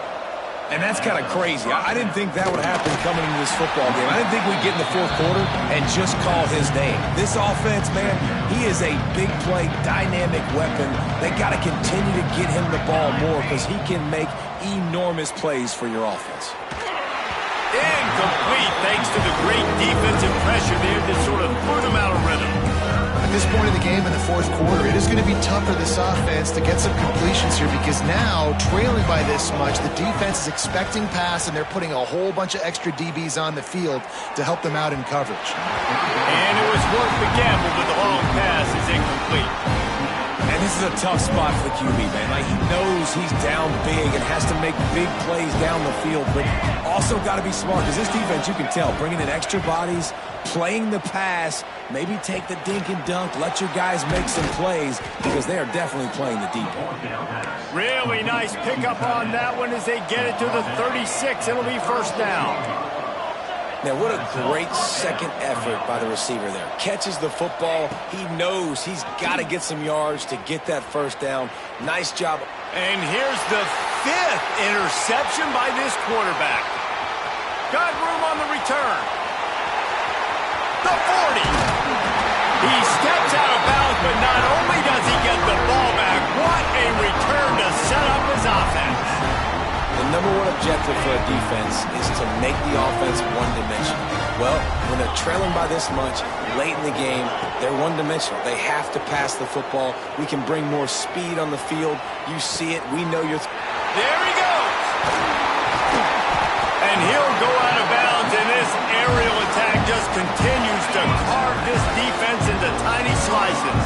And that's kind of crazy. I didn't think that would happen coming into this football game. I didn't think we'd get in the fourth quarter and just call his name. This offense, man, he is a big play, dynamic weapon. They got to continue to get him the ball more because he can make enormous plays for your offense.
Incomplete thanks to the great defensive pressure there that sort of put him out of rhythm.
At this point in the game in the fourth quarter, it is going to be tough for this offense to get some completions here because now, trailing by this much, the defense is expecting pass and they're putting a whole bunch of extra DBs on the field to help them out in coverage.
And it was worth the gamble, but the long pass is incomplete.
And this is a tough spot for the QB, man. Like, he knows he's down big and has to make big plays down the field, but also got to be smart because this defense, you can tell, bringing in extra bodies, playing the pass, maybe take the dink and dunk, let your guys make some plays because they are definitely playing the deep ball.
Really nice pickup on that one as they get it to the 36. It'll be first down.
Now, what a great second effort by the receiver there. Catches the football. He knows he's got to get some yards to get that first down. Nice job.
And here's the 5th interception by this quarterback. Got room on the return. The 40. He steps out of bounds, but not only does he get the ball back, what a return to set up his offense.
The number one objective for a defense is to make the offense one-dimensional. Well, when they're trailing by this much, late in the game, they're one-dimensional. They have to pass the football. We can bring more speed on the field. You see it. We know you're...
There he goes! And he'll go out of bounds, and this aerial attack just continues to carve this defense into tiny slices.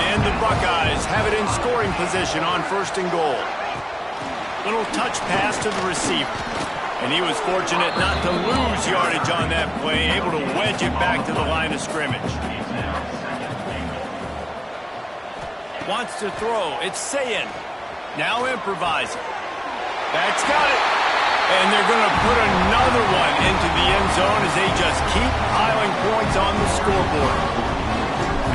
And the Buckeyes have it in scoring position on 1st and goal. Little touch pass to the receiver. And he was fortunate not to lose yardage on that play, able to wedge it back to the line of scrimmage. Wants to throw. It's Ncaa. Now improvising. That's got it. And they're going to put another one into the end zone as they just keep piling points on the scoreboard.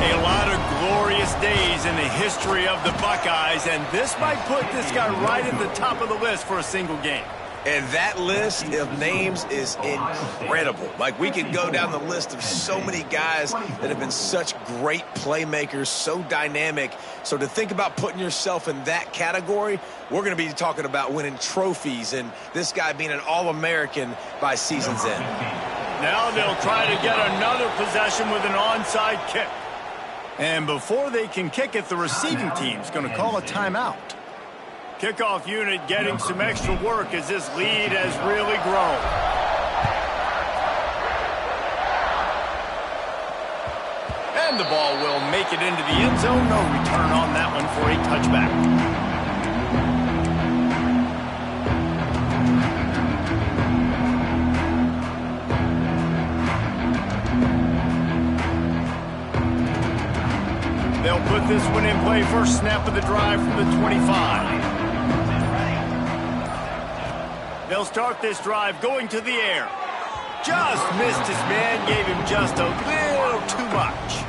A lot of glorious days in the history of the Buckeyes, and this might put this guy right at the top of the list for a single game.
And that list of names is incredible. Like, we could go down the list of so many guys that have been such great playmakers, so dynamic. So to think about putting yourself in that category, we're going to be talking about winning trophies and this guy being an All-American by season's end.
Now they'll try to get another possession with an onside kick. And before they can kick it, the receiving team's going to call a timeout. Kickoff unit getting some extra work as this lead has really grown. And the ball will make it into the end zone. No return on that one for a touchback. They'll put this one in play. First snap of the drive from the 25. They'll start this drive going to the air. Just missed his man, gave him just a little too much.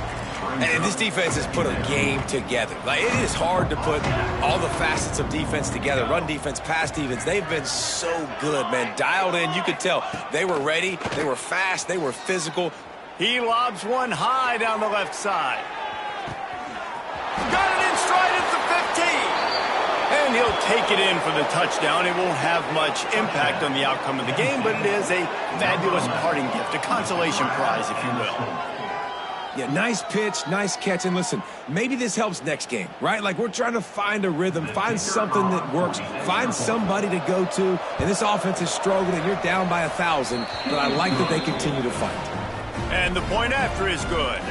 And this defense has put a game together. Like, it is hard to put all the facets of defense together. Run defense, pass defense. They've been so good, man. Dialed in. You could tell they were ready. They were fast. They were physical.
He lobs one high down the left side. Got it in stride at the 15. And he'll take it in for the touchdown. It won't have much impact on the outcome of the game, but it is a fabulous parting gift, a consolation prize, if you will.
Yeah, nice pitch, nice catch. And listen, maybe this helps next game, right? Like, we're trying to find a rhythm, find something that works, find somebody to go to. And this offense is struggling, and you're down by 1,000, but I like that they continue to fight.
And the point after is good.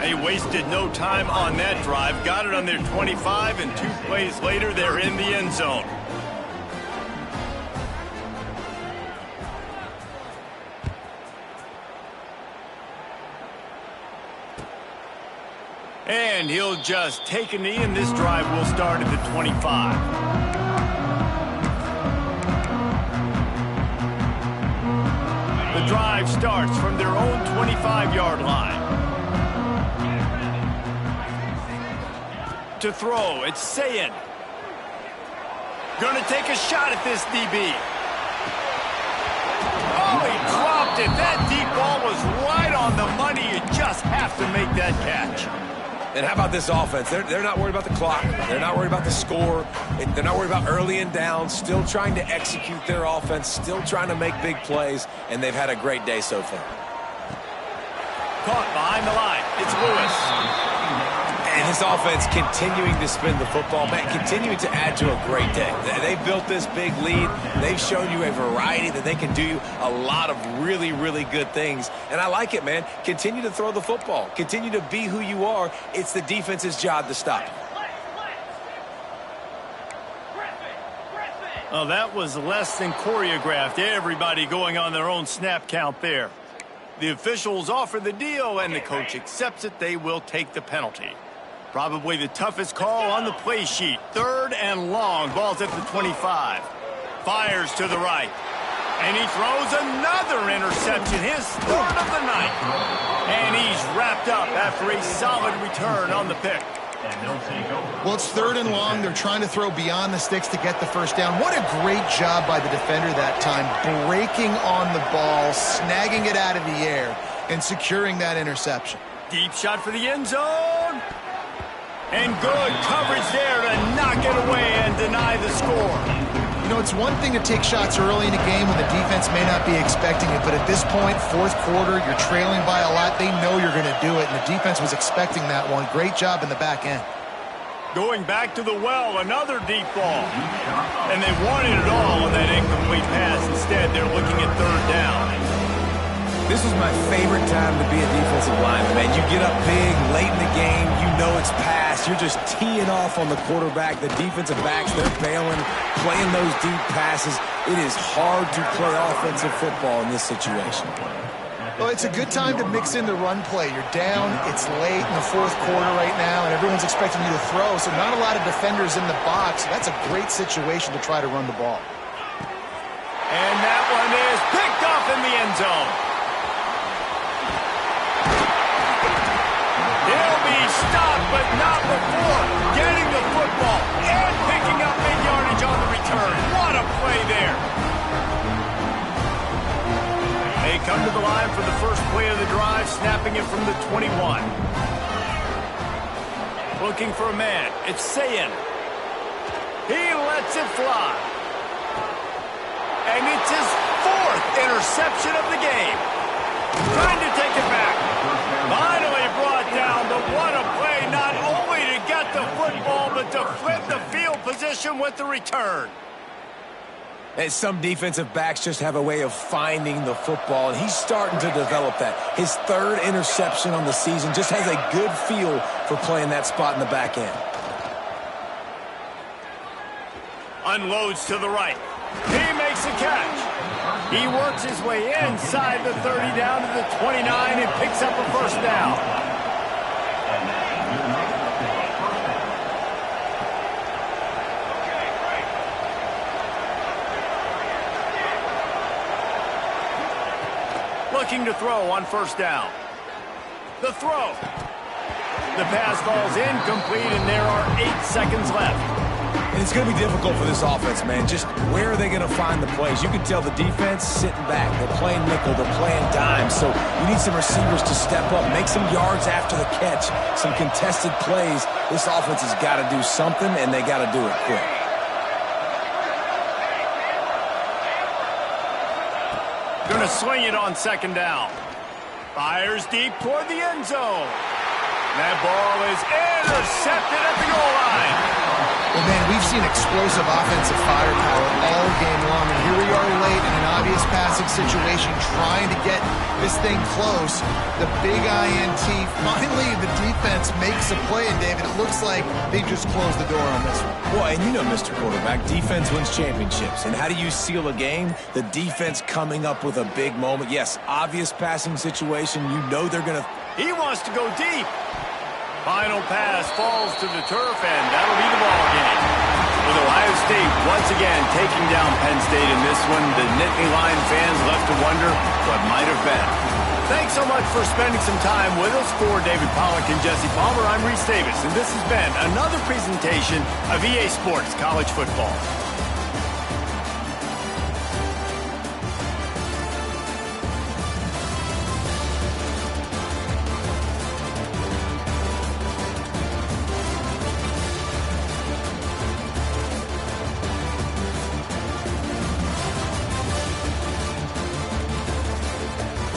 They wasted no time on that drive. Got it on their 25, and 2 plays later, they're in the end zone. And he'll just take a knee, and this drive will start at the 25. The drive starts from their own 25-yard line. To throw, it's Ncaa. Gonna take a shot at this DB. Oh, he dropped it. That deep ball was right on the money. You just have to make that catch.
And how about this offense? They're not worried about the clock. They're not worried about the score. They're not worried about early and down. Still trying to execute their offense. Still trying to make big plays. And they've had a great day so far.
Caught behind the line. It's Lewis.
And his offense continuing to spin the football, man, continuing to add to a great day. They've built this big lead. They've shown you a variety that they can do a lot of really, really good things. And I like it, man. Continue to throw the football. Continue to be who you are. It's the defense's job to stop.
Oh, that was less than choreographed. Everybody going on their own snap count there. The officials offer the deal, and the coach accepts it. They will take the penalty. Probably the toughest call on the play sheet. 3rd and long. Ball's at the 25. Fires to the right. And he throws another interception. His 3rd of the night. And he's wrapped up after a solid return on the pick.
Well, it's 3rd and long. They're trying to throw beyond the sticks to get the first down. What a great job by the defender that time. Breaking on the ball, snagging it out of the air, and securing that interception.
Deep shot for the end zone. And good coverage there to knock it away and deny the score.
You know, it's one thing to take shots early in a game when the defense may not be expecting it, but at this point, 4th quarter, you're trailing by a lot. They know you're going to do it, and the defense was expecting that one. Great job in the back end.
Going back to the well, another deep ball. And they wanted it all on that incomplete pass. Instead, they're looking at 3rd down.
This is my favorite time to be a defensive lineman, man. You get up big, late in the game, you know it's past. You're just teeing off on the quarterback. The defensive backs, they're bailing, playing those deep passes. It is hard to play offensive football in this situation.
Well, it's a good time to mix in the run play. You're down, it's late in the 4th quarter right now, and everyone's expecting you to throw, so not a lot of defenders in the box. So that's a great situation to try to run the ball.
And that one is picked off in the end zone. He'll be stopped, but not before getting the football and picking up big yardage on the return. What a play there. They come to the line for the first play of the drive, snapping it from the 21. Looking for a man. It's Ncaa. He lets it fly. And it's his 4th interception of the game. Trying to take it back. Finally brought down, but what a play, not only to get the football, but to flip the field position with the return.
And some defensive backs just have a way of finding the football, and he's starting to develop that. His 3rd interception on the season, just has a good feel for playing that spot in the back end.
Unloads to the right. He makes a catch. He works his way inside the 30 down to the 29 and picks up a first down. Looking to throw on first down. The throw. The pass falls incomplete, and there are 8 seconds left.
And it's going to be difficult for this offense, man. Just where are they going to find the plays? You can tell the defense sitting back. They're playing nickel. They're playing dime. So you need some receivers to step up, make some yards after the catch, some contested plays. This offense has got to do something, and they got to do it quick.
Going to swing it on 2nd down. Fires deep toward the end zone. That ball is intercepted at the goal line.
Well, man, we've seen explosive offensive firepower all game long, and here we are late in an obvious passing situation trying to get this thing close. The big INT, finally the defense makes a play, and David, it looks like they just closed the door on this one.
Well, and you know, Mr. Quarterback, defense wins championships. And how do you seal a game? The defense coming up with a big moment. Yes, obvious passing situation. You know they're going to...
He wants to go deep. Final pass falls to the turf, and that'll be the ball game. With Ohio State once again taking down Penn State in this one, the Nittany Lion fans left to wonder what might have been. Thanks so much for spending some time with us. For David Pollack and Jesse Palmer, I'm Reese Davis, and this has been another presentation of EA Sports College Football.